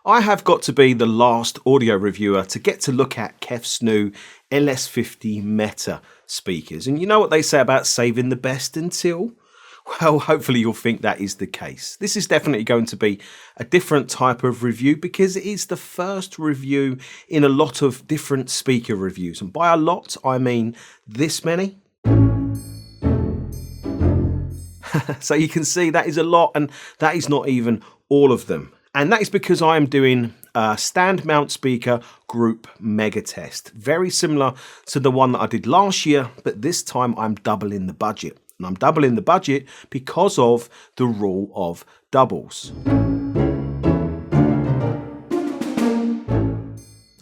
I have got to be the last audio reviewer to get to look at Kef's new LS50 Meta speakers. And you know what they say about saving the best until? Well, hopefully you'll think that is the case. This is definitely going to be a different type of review because it is the first review in a lot of different speaker reviews. And by a lot, I mean this many. So you can see that is a lot, and that is not even all of them. And that is because I am doing a stand mount speaker group mega test. Very similar to the one that I did last year, but this time I'm doubling the budget. And I'm doubling the budget because of the rule of doubles.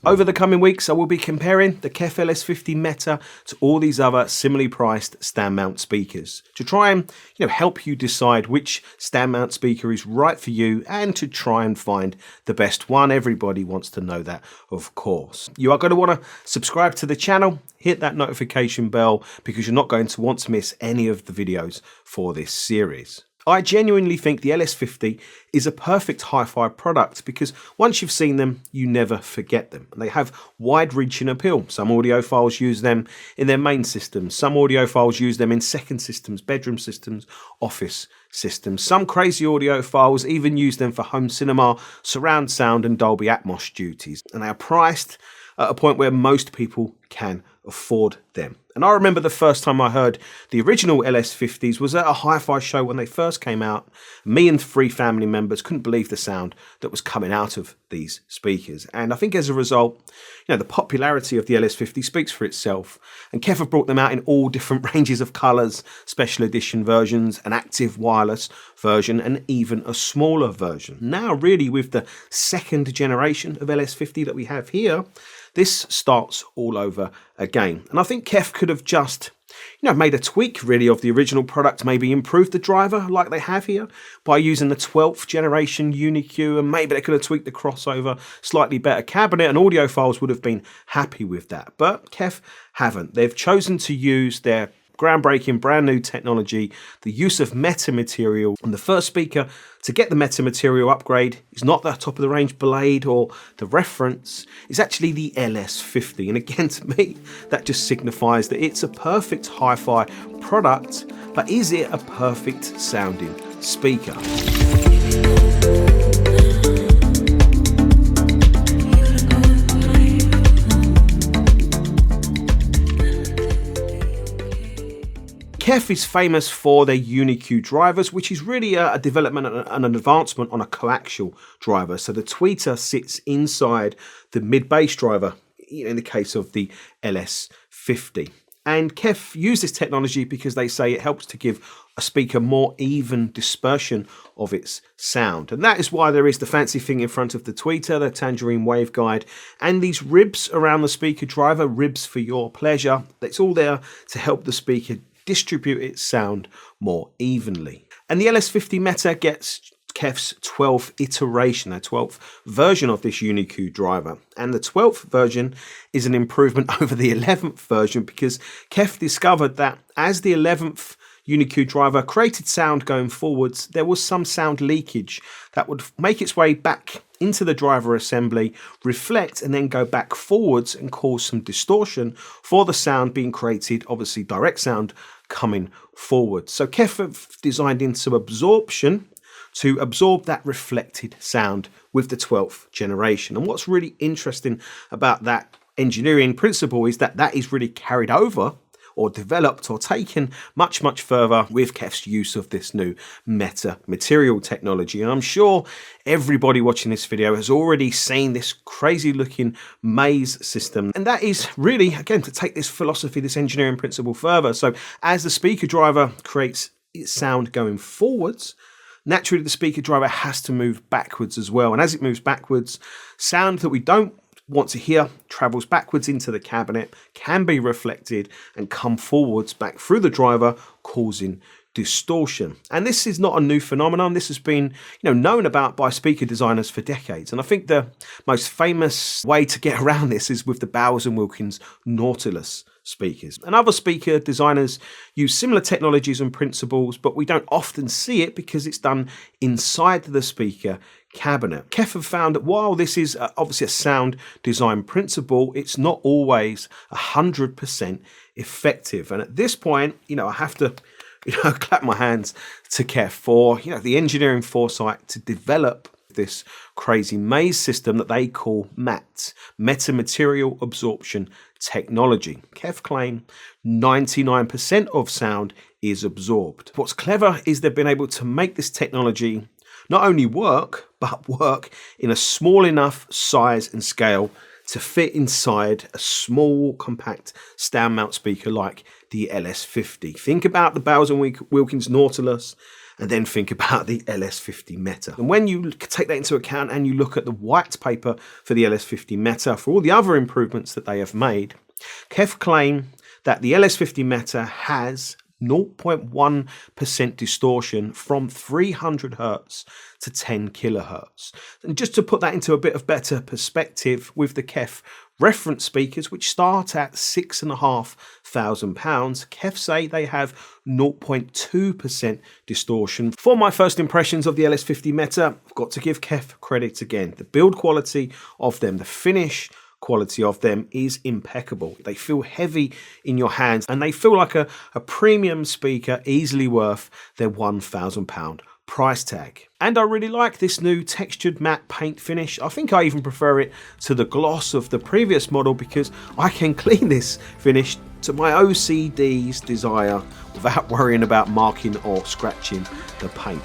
Over the coming weeks, I will be comparing the Kef LS50 Meta to all these other similarly priced stand mount speakers to try and help you decide which stand mount speaker is right for you and to try and find the best one. Everybody wants to know that, of course. You are going to want to subscribe to the channel, hit that notification bell because you're not going to want to miss any of the videos for this series. I genuinely think the LS50 is a perfect hi-fi product because once you've seen them, you never forget them. And they have wide-reaching appeal. Some audiophiles use them in their main systems. Some audiophiles use them in second systems, bedroom systems, office systems. Some crazy audiophiles even use them for home cinema, surround sound and Dolby Atmos duties. And they are priced at a point where most people can afford them. And I remember the first time I heard the original LS50s was at a hi-fi show when they first came out. Me and 3 family members couldn't believe the sound that was coming out of these speakers. And I think as a result, the popularity of the LS50 speaks for itself. And Kef have brought them out in all different ranges of colours, special edition versions, an active wireless version, and even a smaller version. Now, really, with the second generation of LS50 that we have here, this starts all over again. And I think Kef could have just made a tweak really of the original product, maybe improved the driver like they have here by using the 12th generation UniQ, and maybe they could have tweaked the crossover, slightly better cabinet, and audiophiles would have been happy with that. But Kef haven't. They've chosen to use their groundbreaking brand new technology, the use of Meta material. And the first speaker to get the Meta material upgrade is not the top of the range Blade or the reference, it's actually the LS50. And again, to me, that just signifies that it's a perfect hi-fi product, but is it a perfect sounding speaker? Kef is famous for their UniQ drivers, which is really a development and an advancement on a coaxial driver. So the tweeter sits inside the mid-bass driver in the case of the LS50. And Kef use this technology because they say it helps to give a speaker more even dispersion of its sound. And that is why there is the fancy thing in front of the tweeter, the Tangerine waveguide, and these ribs around the speaker driver, ribs for your pleasure. It's all there to help the speaker distribute its sound more evenly. And the LS50 Meta gets Kef's 12th iteration, a 12th version of this UniQ driver. And the 12th version is an improvement over the 11th version because Kef discovered that as the 11th UniQ driver created sound going forwards, there was some sound leakage that would make its way back into the driver assembly, reflect, and then go back forwards and cause some distortion for the sound being created, obviously direct sound coming forward. So Kef have designed in some absorption to absorb that reflected sound with the 12th generation. And what's really interesting about that engineering principle is that that is really carried over or developed or taken much, much further with Kef's use of this new Meta material technology. And I'm sure everybody watching this video has already seen this crazy looking maze system. And that is really, again, to take this philosophy, this engineering principle further. So as the speaker driver creates its sound going forwards, naturally the speaker driver has to move backwards as well. And as it moves backwards, sound that we don't want to hear travels backwards into the cabinet, can be reflected and come forwards back through the driver, causing distortion. And this is not a new phenomenon. This has been known about by speaker designers for decades. And I think the most famous way to get around this is with the Bowers & Wilkins Nautilus speakers. And other speaker designers use similar technologies and principles, but we don't often see it because it's done inside the speaker cabinet. KEF have found that while this is obviously a sound design principle, it's not always 100% effective. And at this point, I have to clap my hands to KEF for the engineering foresight to develop this crazy maze system that they call MAT, Metamaterial Absorption Technology. KEF claim 99% of sound is absorbed. What's clever is they've been able to make this technology not only work, but work in a small enough size and scale to fit inside a small, compact stand mount speaker like the LS50. Think about the Bowers & Wilkins Nautilus, and then think about the LS50 Meta. And when you take that into account and you look at the white paper for the LS50 Meta, for all the other improvements that they have made, KEF claim that the LS50 Meta has 0.1% distortion from 300 Hertz to 10 kilohertz. And just to put that into a bit of better perspective, with the KEF reference speakers, which start at £6,500, KEF say they have 0.2% distortion. For my first impressions of the LS50 Meta, I've got to give KEF credit again. The build quality of them, the finish quality of them is impeccable. They feel heavy in your hands and they feel like a premium speaker, easily worth their £1,000 price tag. And I really like this new textured matte paint finish. I think I even prefer it to the gloss of the previous model because I can clean this finish to my OCD's desire without worrying about marking or scratching the paint.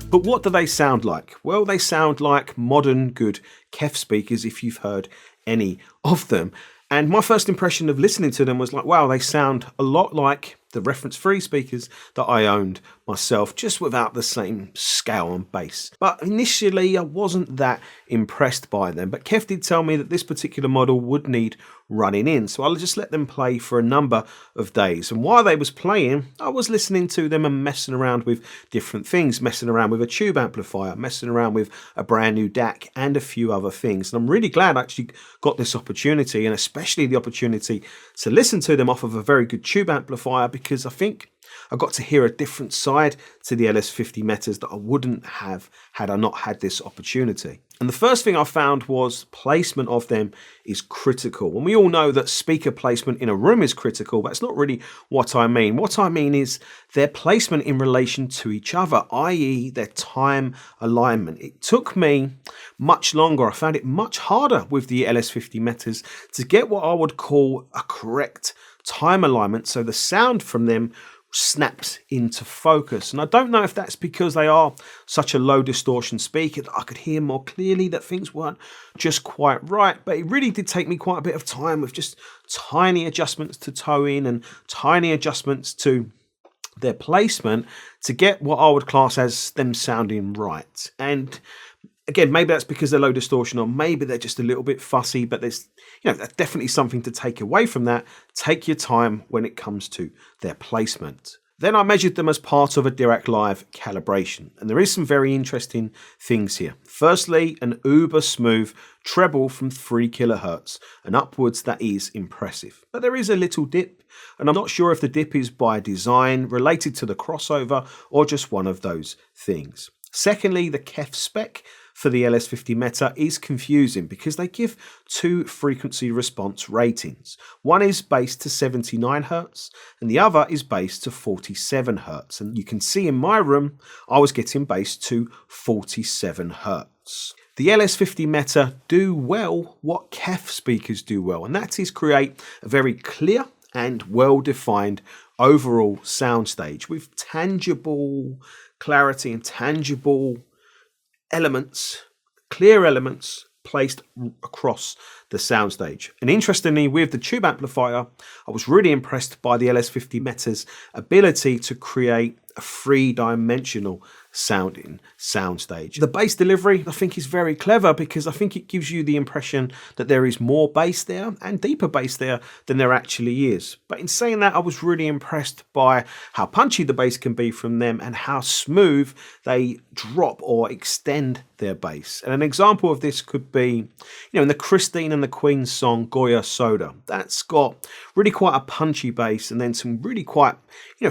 But what do they sound like? Well, they sound like modern good KEF speakers if you've heard any of them. And my first impression of listening to them was like, wow, they sound a lot like the reference free speakers that I owned myself, just without the same scale and bass. But initially I wasn't that impressed by them, but KEF did tell me that this particular model would need running in, so I'll just let them play for a number of days. And while they was playing, I was listening to them and messing around with different things, messing around with a tube amplifier, messing around with a brand new DAC and a few other things. And I'm really glad I actually got this opportunity, and especially the opportunity to listen to them off of a very good tube amplifier, because I think I got to hear a different side to the LS50 Metas that I wouldn't have had I not had this opportunity. And the first thing I found was placement of them is critical. And we all know that speaker placement in a room is critical, but that's not really what I mean. What I mean is their placement in relation to each other, i.e. their time alignment. It took me much longer. I found it much harder with the LS50 Metas to get what I would call a correct time alignment, so the sound from them snaps into focus. And I don't know if that's because they are such a low distortion speaker that I could hear more clearly that things weren't just quite right, but it really did take me quite a bit of time with just tiny adjustments to toe in and tiny adjustments to their placement to get what I would class as them sounding right. And again, maybe that's because they're low distortion, or maybe they're just a little bit fussy, but there's that's definitely something to take away from that. Take your time when it comes to their placement. Then I measured them as part of a Dirac Live calibration, and there is some very interesting things here. Firstly, an uber smooth treble from 3 kilohertz and upwards that is impressive. But there is a little dip, and I'm not sure if the dip is by design, related to the crossover, or just one of those things. Secondly, the KEF spec for the LS50 Meta is confusing because they give two frequency response ratings. One is based to 79 Hz and the other is based to 47 Hz. And you can see in my room, I was getting based to 47 Hz. The LS50 Meta do well what KEF speakers do well, and that is create a very clear and well-defined overall soundstage with tangible clarity and tangible elements, clear elements placed across the soundstage. And interestingly, with the tube amplifier, I was really impressed by the LS50 Meta's ability to create a three-dimensional sounding soundstage. The bass delivery, I think, is very clever because I think it gives you the impression that there is more bass there and deeper bass there than there actually is. But in saying that, I was really impressed by how punchy the bass can be from them and how smooth they drop or extend their bass. And an example of this could be, in the Christine and the Queen song Goya Soda. That's got really quite a punchy bass and then some really quite,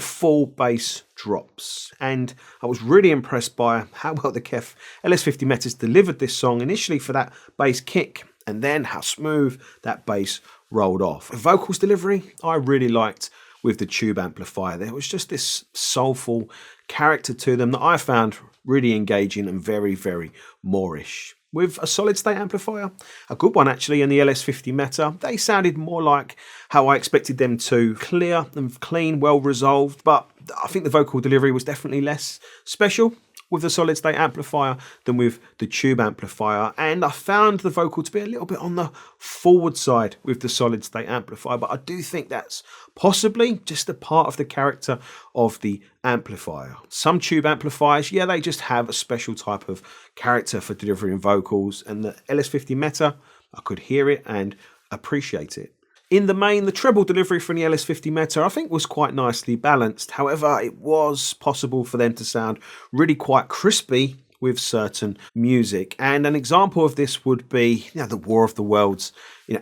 full bass drops. And I was really impressed by how well the KEF LS50 Metas delivered this song, initially for that bass kick and then how smooth that bass rolled off. Vocals delivery, I really liked with the tube amplifier. There was just this soulful character to them that I found really engaging and very, very Moorish. With a solid state amplifier, a good one actually, in the LS50 Meta, they sounded more like how I expected them to, clear and clean, well resolved, but I think the vocal delivery was definitely less special with the solid state amplifier than with the tube amplifier, and I found the vocal to be a little bit on the forward side with the solid state amplifier, but I do think that's possibly just a part of the character of the amplifier. Some tube amplifiers, yeah, they just have a special type of character for delivering vocals, and the LS50 Meta, I could hear it and appreciate it. In the main, the treble delivery from the LS50 Meta I think was quite nicely balanced. However, it was possible for them to sound really quite crispy with certain music. And an example of this would be the War of the Worlds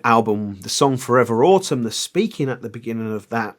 album, the song Forever Autumn, the speaking at the beginning of that.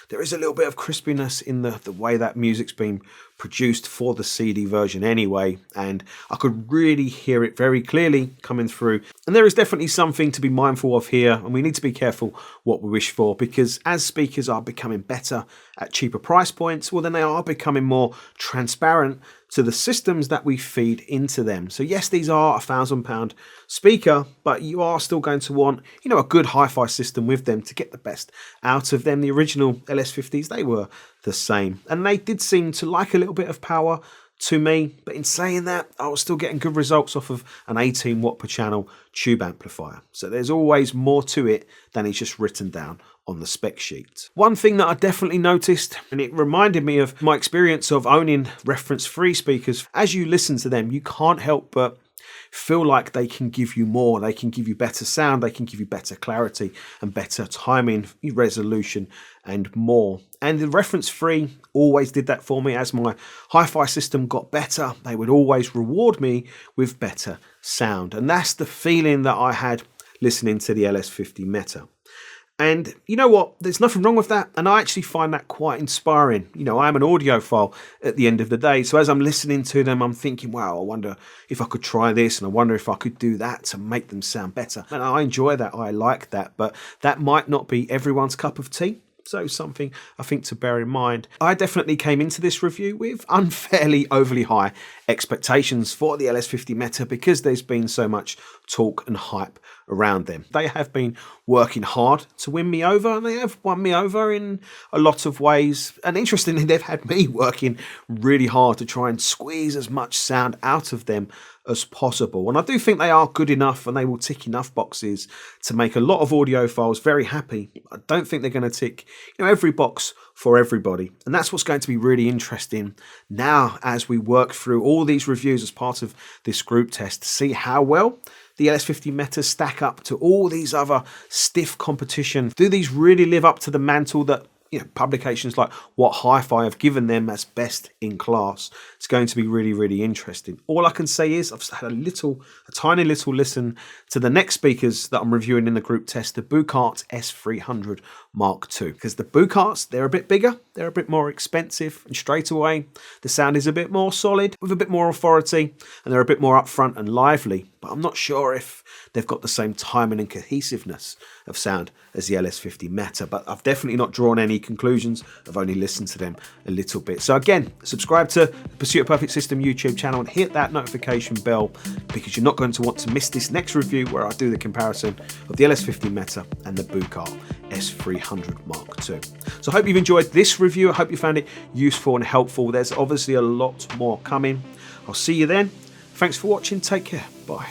There is a little bit of crispiness in the way that music's been produced for the CD version anyway, and I could really hear it very clearly coming through. And there is definitely something to be mindful of here, and we need to be careful what we wish for, because as speakers are becoming better at cheaper price points, well, then they are becoming more transparent to the systems that we feed into them. So yes, these are £1,000 speaker, but you are still going to want, a good hi-fi system with them to get the best out of them. The original LS50s, they were the same, and they did seem to like a little bit of power to me, but in saying that, I was still getting good results off of an 18 watt per channel tube amplifier. So there's always more to it than is just written down on the spec sheet. One thing that I definitely noticed, and it reminded me of my experience of owning reference-free speakers, as you listen to them, you can't help but feel like they can give you more. They can give you better sound, they can give you better clarity and better timing, resolution and more. And the reference free always did that for me. As my hi-fi system got better, they would always reward me with better sound. And that's the feeling that I had listening to the LS50 Meta. And you know what? There's nothing wrong with that. And I actually find that quite inspiring. I am an audiophile at the end of the day. So as I'm listening to them, I'm thinking, wow, I wonder if I could try this. And I wonder if I could do that to make them sound better. And I enjoy that. I like that. But that might not be everyone's cup of tea. So something I think to bear in mind. I definitely came into this review with unfairly overly high expectations for the LS50 Meta because there's been so much talk and hype around them. They have been working hard to win me over, and they have won me over in a lot of ways. And interestingly, they've had me working really hard to try and squeeze as much sound out of them as possible. And I do think they are good enough and they will tick enough boxes to make a lot of audiophiles very happy. I don't think they're going to tick every box for everybody. And that's what's going to be really interesting now as we work through all these reviews as part of this group test to see how well the LS50 Metas stack up to all these other stiff competition. Do these really live up to the mantle that publications like What Hi-Fi have given them as best in class? It's going to be really, really interesting. All I can say is I've had a tiny little listen to the next speakers that I'm reviewing in the group test, the Bucart S300 Mark II. Because the Bucarts, they're a bit bigger, they're a bit more expensive, and straight away the sound is a bit more solid with a bit more authority, and they're a bit more upfront and lively. But I'm not sure if they've got the same timing and cohesiveness of sound as the LS50 Meta, but I've definitely not drawn any conclusions. I've only listened to them a little bit. So again, subscribe to the Pursuit of Perfect System YouTube channel and hit that notification bell, because you're not going to want to miss this next review where I do the comparison of the LS50 Meta and the Bucart S300 Mark II. So I hope you've enjoyed this review. I hope you found it useful and helpful. There's obviously a lot more coming. I'll see you then. Thanks for watching. Take care. Bye.